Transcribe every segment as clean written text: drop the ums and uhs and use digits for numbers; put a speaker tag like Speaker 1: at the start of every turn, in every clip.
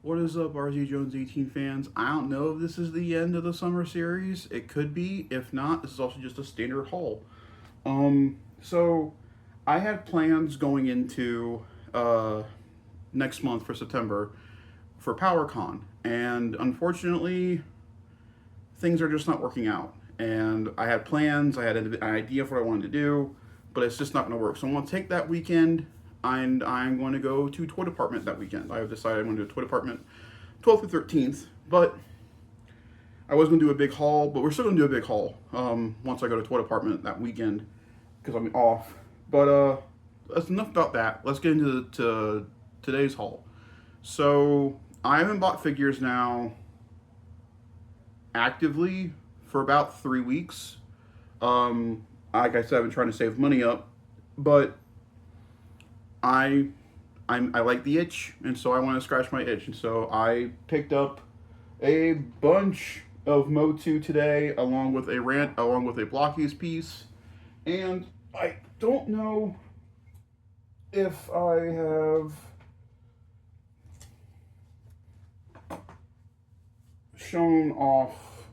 Speaker 1: What is up, RZ Jones 18 fans? I don't know if this is the end of the summer series. It could be. If not, this is also just a standard haul. So I had plans going into next month for September for PowerCon, and unfortunately, things are just not working out. And I had plans, I had an idea of what I wanted to do, but it's just not going to work. So I'm going to take that weekend and I'm going to go to toy department that weekend. I have decided I'm going to do a toy department 12th through 13th, but I was going to do a big haul, but we're still going to do a big haul once I go to toy department that weekend because I'm off. But that's enough about that. Let's get into today's haul. So I haven't bought figures now actively for about 3 weeks. Like I said, I've been trying to save money up, but I I like the itch, and so I want to scratch my itch, and so I picked up a bunch of Motu today, along with a Blockies piece, and I don't know if I have shown off.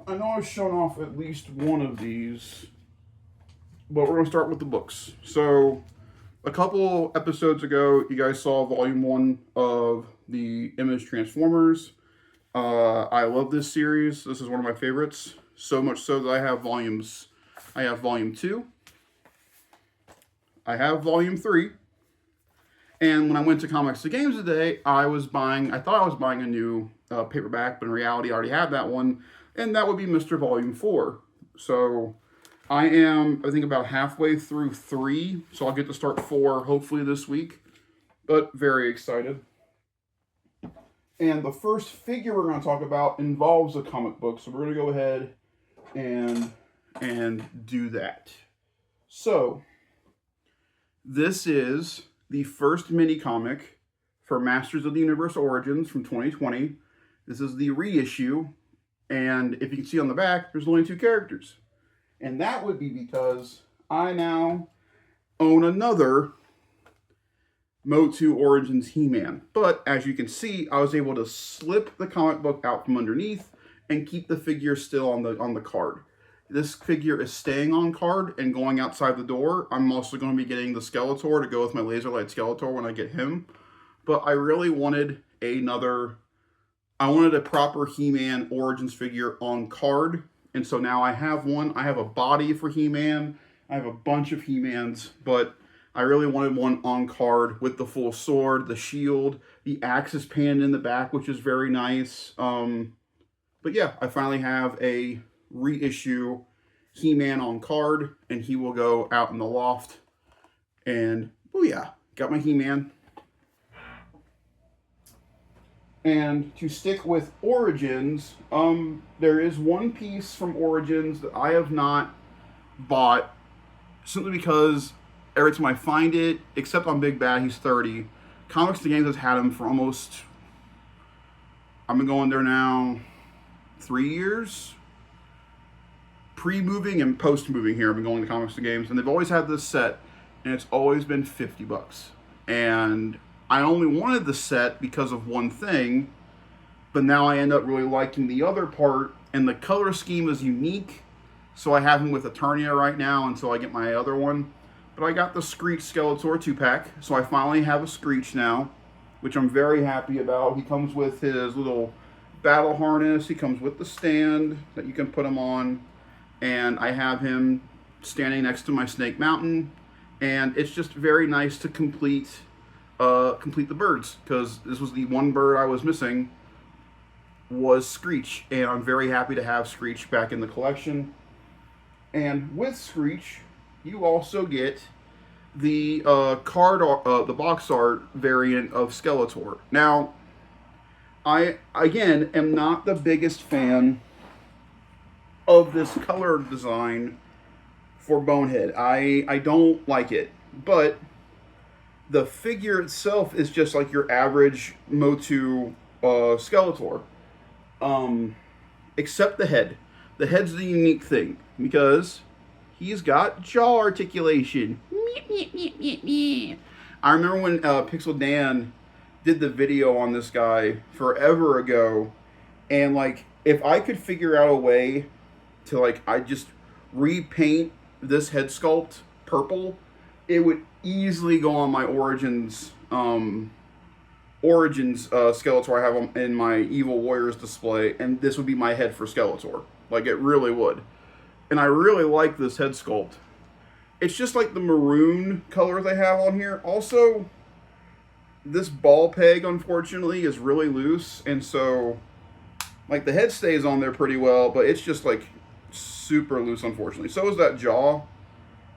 Speaker 1: I know I've shown off at least one of these, but we're going to start with the books. So, a couple episodes ago, you guys saw volume 1 of the Image Transformers. I love this series. This is one of my favorites. So much so that I have volumes. I have volume 2. I have volume 3. And when I went to Comics to Games today, I thought I was buying a new paperback, but in reality, I already had that one. And that would be Mr. Volume 4. So I think, about halfway through 3. So I'll get to start 4 hopefully this week. But very excited. And the first figure we're going to talk about involves a comic book. So we're going to go ahead and do that. So this is the first mini comic for Masters of the Universe Origins from 2020. This is the reissue. And if you can see on the back, there's only 2 characters. And that would be because I now own another Motu Origins He-Man. But as you can see, I was able to slip the comic book out from underneath and keep the figure still on the card. This figure is staying on card and going outside the door. I'm also going to be getting the Skeletor to go with my Laser Light Skeletor when I get him. But I really wanted I wanted a proper He-Man Origins figure on card, and so now I have one. I have a body for He-Man. I have a bunch of He-Mans, but I really wanted one on card with the full sword, the shield, the axe is panned in the back, which is very nice. But yeah, I finally have a reissue He-Man on card, and he will go out in the loft. And, oh yeah, got my He-Man. And to stick with Origins, there is one piece from Origins that I have not bought simply because every time I find it, except on Big Bad, he's 30. Comics to Games has had him for almost, I've been going there now 3 years. Pre-moving and post-moving here, I've been going to Comics to Games, and they've always had this set, and it's always been $50. And I only wanted the set because of one thing, but now I end up really liking the other part, and the color scheme is unique, so I have him with Eternia right now until I get my other one. But I got the Screech Skeletor 2-pack, so I finally have a Screech now, which I'm very happy about. He comes with his little battle harness, he comes with the stand that you can put him on, and I have him standing next to my Snake Mountain, and it's just very nice to complete the birds, because this was the one bird I was missing, was Screech, and I'm very happy to have Screech back in the collection. And with Screech, you also get the the box art variant of Skeletor. Now, I again am not the biggest fan of this color design for Bonehead. I don't like it, but the figure itself is just like your average Motu Skeletor. Except the head. The head's the unique thing, because he's got jaw articulation. I remember when Pixel Dan did the video on this guy forever ago, and like if I could figure out a way to like I just repaint this head sculpt purple, it would easily go on my Origins Skeletor I have in my Evil Warriors display, and this would be my head for Skeletor. Like, it really would. And I really like this head sculpt. It's just like the maroon color they have on here. Also, this ball peg, unfortunately, is really loose, and so, like, the head stays on there pretty well, but it's just, like, super loose, unfortunately. So is that jaw,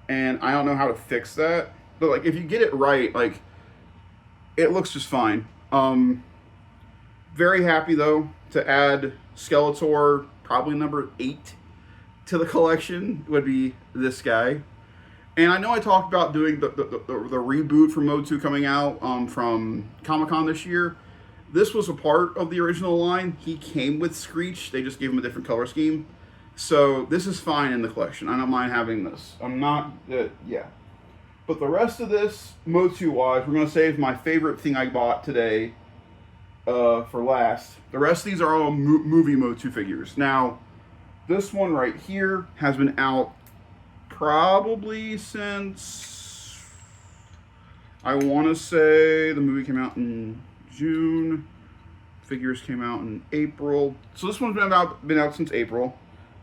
Speaker 1: and I don't know how to fix that. But, like, if you get it right, like, it looks just fine. Very happy, though, to add Skeletor, probably number 8 to the collection, would be this guy. And I know I talked about doing the reboot for Motu coming out from Comic-Con this year. This was a part of the original line. He came with Screech. They just gave him a different color scheme. So this is fine in the collection. I don't mind having this. I'm not, yeah. But the rest of this, Motu-wise, we're going to save my favorite thing I bought today for last. The rest of these are all movie Motu figures. Now, this one right here has been out probably since, I want to say the movie came out in June. Figures came out in April. So this one's been out since April.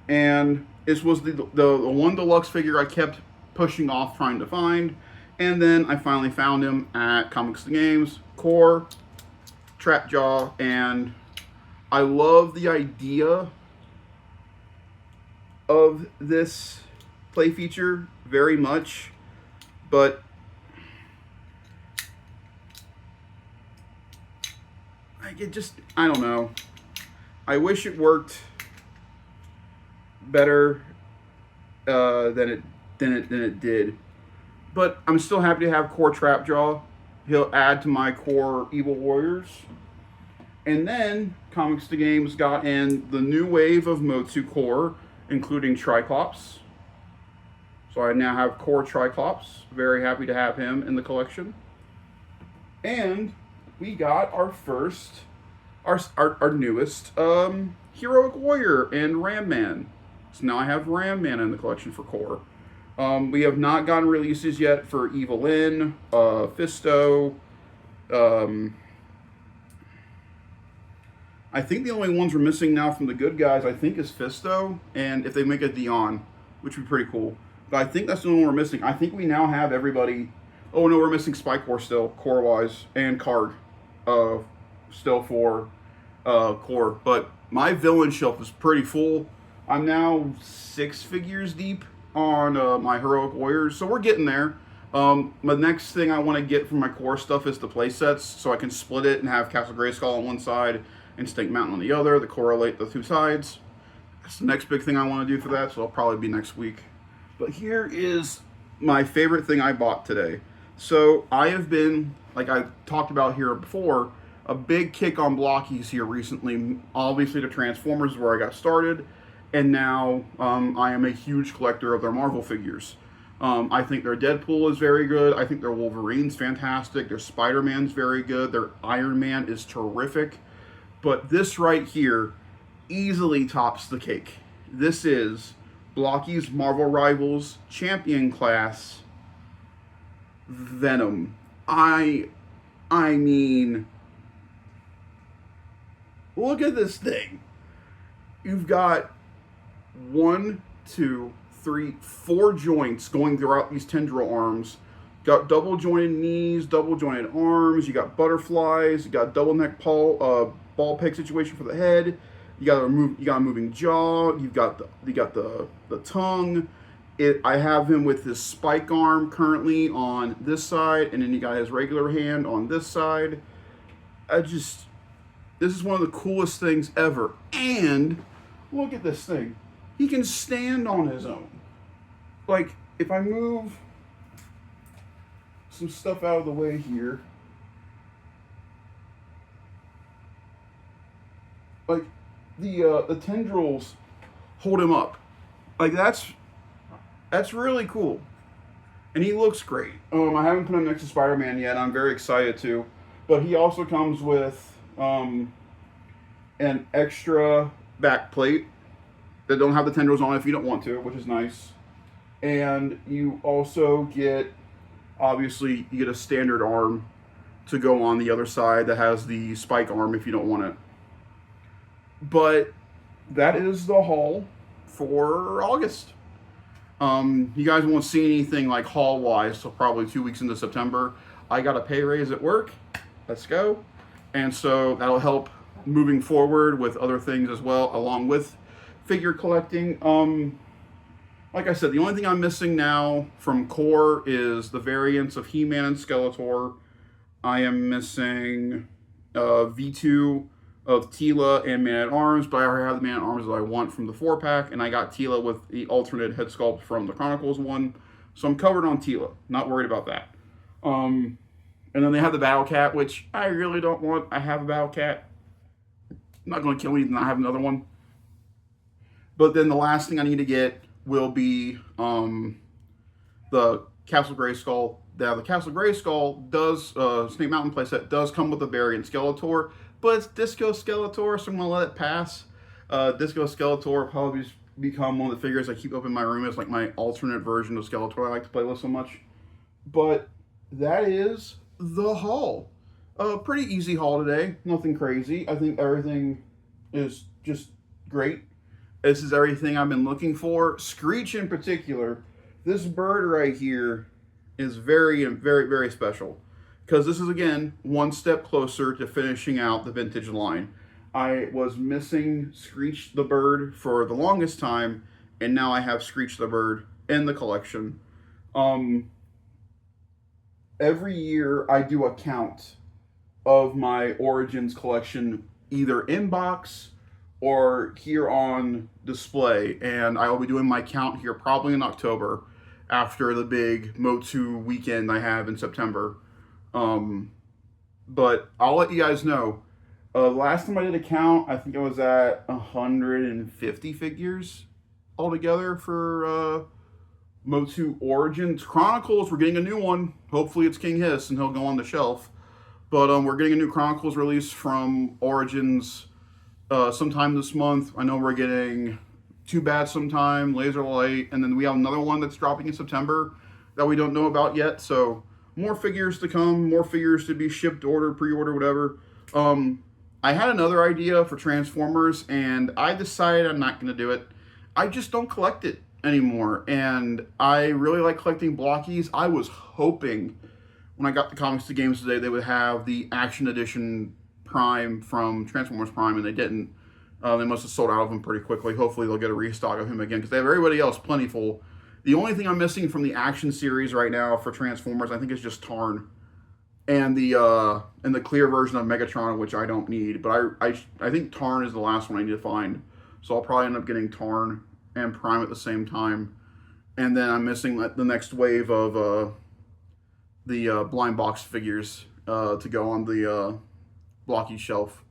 Speaker 1: And this was the one deluxe figure I kept pushing off trying to find. And then I finally found him at Comics the Games. Core, Trap Jaw, and I love the idea of this play feature very much, but I don't know. I wish it worked better than it did. But I'm still happy to have Core Trapjaw. He'll add to my Core Evil Warriors. And then Comics to Games got in the new wave of Motu Core, including Triclops. So I now have Core Triclops. Very happy to have him in the collection. And we got our newest Heroic Warrior and Ram Man. So now I have Ram Man in the collection for Core. We have not gotten releases yet for Evelyn, Fisto. I think the only ones we're missing now from the good guys, I think, is Fisto, and if they make a Dion, which would be pretty cool. But I think that's the only one we're missing. I think we now have everybody. Oh no, we're missing Spycore still, core-wise, and Card, still for Core. But my villain shelf is pretty full. I'm now 6 figures deep on my Heroic Warriors, so we're getting there. The next thing I want to get from my Core stuff is the play sets, so I can split it and have Castle Grayskull on one side and Stink Mountain on the other that correlate the two sides. That's the next big thing I want to do for that, so it'll probably be next week. But here is my favorite thing I bought today. So I have been, like I talked about here before, a big kick on blockies here recently. Obviously the Transformers is where I got started, and now I am a huge collector of their Marvel figures. I think their Deadpool is very good. I think their Wolverine's fantastic. Their Spider-Man's very good. Their Iron Man is terrific. But this right here easily tops the cake. This is Blocky's Marvel Rivals Champion Class Venom. I mean, look at this thing. You've got 1, 2, 3, 4 joints going throughout these tendril arms. Got double jointed knees, double jointed arms. You got butterflies. You got double neck ball peg situation for the head. You got a moving jaw. You got the tongue. I have him with his spike arm currently on this side, and then you got his regular hand on this side. This is one of the coolest things ever. And look at this thing. He can stand on his own. Like, if I move some stuff out of the way here, like the tendrils hold him up. Like, that's really cool. And he looks great. I haven't put him next to Spider-Man yet. I'm very excited to. But he also comes with an extra back plate that don't have the tendrils on it if you don't want to, which is nice. And you also get, obviously, you get a standard arm to go on the other side that has the spike arm if you don't want it. But that is the haul for August. You guys won't see anything like haul wise till probably 2 weeks into September. I got a pay raise at work. Let's go. And so that'll help moving forward with other things as well, along with figure collecting. Like I said, the only thing I'm missing now from core is the variants of He-Man and Skeletor. I am missing V2 of Tila and Man-at-Arms, but I already have the Man-at-Arms that I want from the 4-pack, and I got Tila with the alternate head sculpt from the Chronicles one. So I'm covered on Tila. Not worried about that. And then they have the Battle Cat, which I really don't want. I have a Battle Cat. I'm not going to kill me and not have another one. But then the last thing I need to get will be the Castle Grayskull. Now, the Castle Grayskull does, Snake Mountain playset does come with a variant Skeletor, but it's Disco Skeletor, so I'm going to let it pass. Disco Skeletor will probably become one of the figures I keep up in my room as like my alternate version of Skeletor I like to play with so much. But that is the haul. Pretty easy haul today. Nothing crazy. I think everything is just great. This is everything I've been looking for. Screech in particular. This bird right here is very, very, very special. Because this is, again, one step closer to finishing out the vintage line. I was missing Screech the bird for the longest time, and now I have Screech the bird in the collection. Every year I do a count of my Origins collection, either in box or here on display, and I will be doing my count here probably in October after the big Motu weekend I have in September. But I'll let you guys know. Last time I did a count, I think I was at 150 figures altogether for Motu Origins. Chronicles, we're getting a new one. Hopefully it's King Hiss and he'll go on the shelf. But we're getting a new Chronicles release from Origins sometime this month. I know we're getting Too Bad sometime, Laser Light, and then we have another one that's dropping in September that we don't know about yet. So more figures to come, more figures to be shipped, ordered, pre-order, whatever. I had another idea for Transformers, and I decided I'm not going to do it. I just don't collect it anymore, and I really like collecting blockies. I was hoping when I got the Comics to Games today they would have the Action Edition Prime from Transformers Prime, and they didn't. They must have sold out of them pretty quickly. Hopefully they'll get a restock of him again, because they have everybody else plentiful. The only thing I'm missing from the Action series right now for Transformers, I think, is just Tarn. And the clear version of Megatron, which I don't need. But I think Tarn is the last one I need to find. So I'll probably end up getting Tarn and Prime at the same time. And then I'm missing the next wave of the blind box figures to go on the blocky shelf.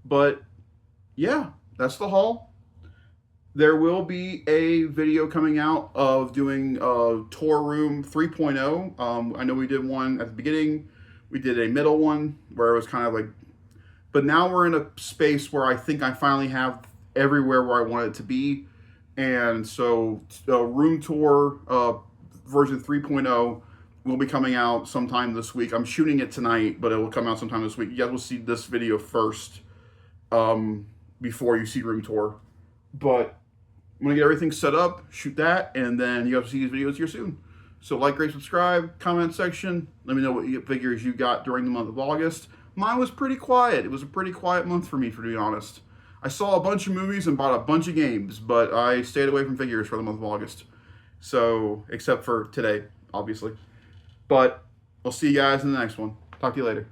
Speaker 1: But yeah, that's the haul. There will be a video coming out of doing Tour Room 3.0. I know we did one at the beginning. We did a middle one where it was kind of like, but now we're in a space where I think I finally have everywhere where I want it to be. And so Room Tour version 3.0 will be coming out sometime this week. I'm shooting it tonight, but it will come out sometime this week. You guys will see this video first before you see Room Tour. But I'm going to get everything set up, shoot that, and then you guys will see these videos here soon. So like, rate, subscribe, comment section. Let me know what figures you got during the month of August. Mine was pretty quiet. It was a pretty quiet month for me, to be honest. I saw a bunch of movies and bought a bunch of games, but I stayed away from figures for the month of August. So, except for today, obviously. But I'll see you guys in the next one. Talk to you later.